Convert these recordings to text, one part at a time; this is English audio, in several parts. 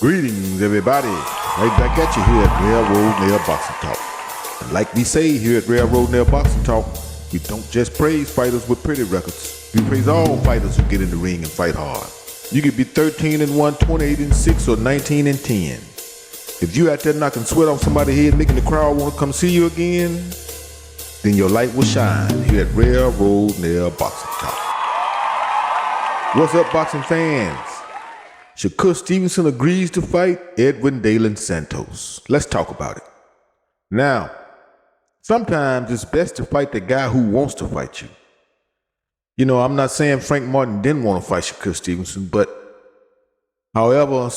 Greetings, everybody. Right back at you here at Railroad Nail Boxing Talk. And like we say here at Railroad Nail Boxing Talk, we don't just praise fighters with pretty records. We praise all fighters who get in the ring and fight hard. You could be 13-1, 28-6, or 19-10. If you out there knocking sweat off somebody's head, making the crowd want to come see you again, then your light will shine here at Railroad Nail Boxing Talk. What's up, boxing fans? Shakur Stevenson agrees to fight Edwn Delasantos. Let's talk about it. Now, sometimes it's best to fight the guy who wants to fight you. You know, I'm not saying Frank Martin didn't want to fight Shakur Stevenson, but however,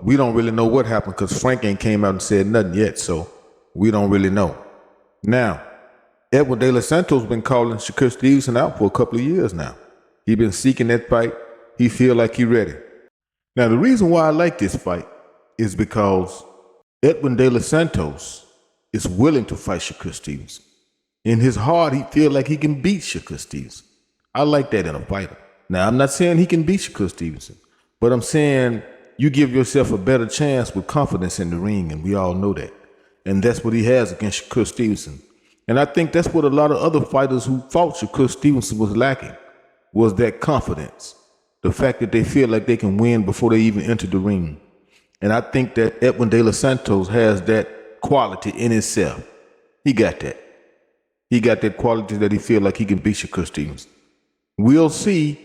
we don't really know what happened because Frank ain't came out and said nothing yet, so we don't really know. Now, Edwn Delasantos been calling Shakur Stevenson out for a couple of years now. He been seeking that fight. He feel like he ready. Now, the reason why I like this fight is because Edwn Delasantos is willing to fight Shakur Stevenson. In his heart, he feel like he can beat Shakur Stevenson. I like that in a fighter. Now, I'm not saying he can beat Shakur Stevenson, but I'm saying you give yourself a better chance with confidence in the ring, and we all know that. And that's what he has against Shakur Stevenson. And I think that's what a lot of other fighters who fought Shakur Stevenson was lacking, was that confidence. The fact that they feel like they can win before they even enter the ring. And I think that Edwn Delasantos has that quality in himself. He got that. He got that quality that he feel like he can beat Shakur Stevenson. We'll see.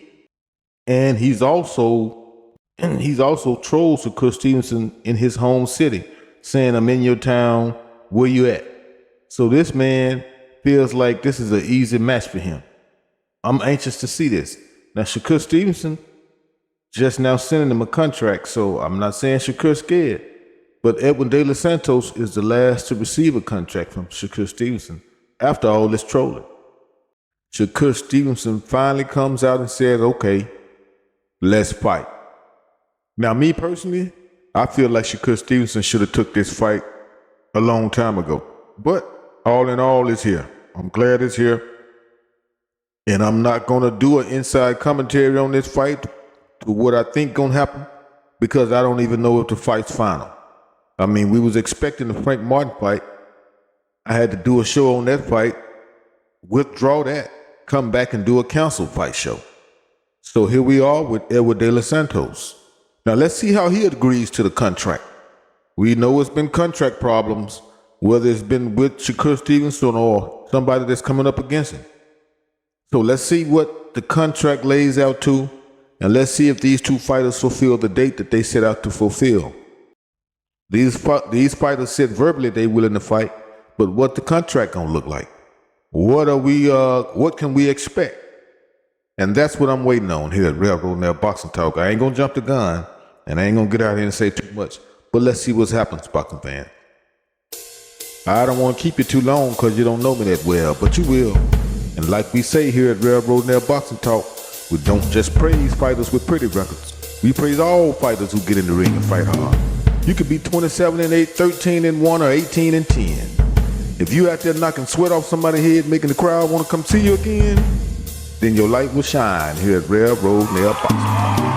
And he's also trolled Shakur Stevenson in his home city, saying, "I'm in your town, where you at?" So this man feels like this is an easy match for him. I'm anxious to see this. Now, Shakur Stevenson just now sending him a contract, so I'm not saying Shakur's scared, but Edwn Delasantos is the last to receive a contract from Shakur Stevenson after all this trolling. Shakur Stevenson finally comes out and says, "Okay, let's fight." Now, me personally, I feel like Shakur Stevenson should have took this fight a long time ago, but all in all, it's here. I'm glad it's here. And I'm not going to do an inside commentary on this fight to what I think going to happen because I don't even know if the fight's final. I mean, we was expecting the Frank Martin fight. I had to do a show on that fight, withdraw that, come back and do a council fight show. So here we are with Edwn Delasantos. Now let's see how he agrees to the contract. We know it's been contract problems, whether it's been with Shakur Stevenson or somebody that's coming up against him. So let's see what the contract lays out to, and let's see if these two fighters fulfill the date that they set out to fulfill. These fighters said verbally they willing to fight, but what the contract gonna look like? What can we expect? And that's what I'm waiting on here at Railroad Nail Boxing Talk. I ain't gonna jump the gun, and I ain't gonna get out here and say too much, but let's see what happens, boxing fan. I don't want to keep you too long because you don't know me that well, but you will. And like we say here at Railroad Nail Boxing Talk, we don't just praise fighters with pretty records. We praise all fighters who get in the ring and fight hard. You could be 27-8, 13-1, or 18-10. If you out there knocking sweat off somebody's head, making the crowd want to come see you again, then your light will shine here at Railroad Nail Boxing Talk.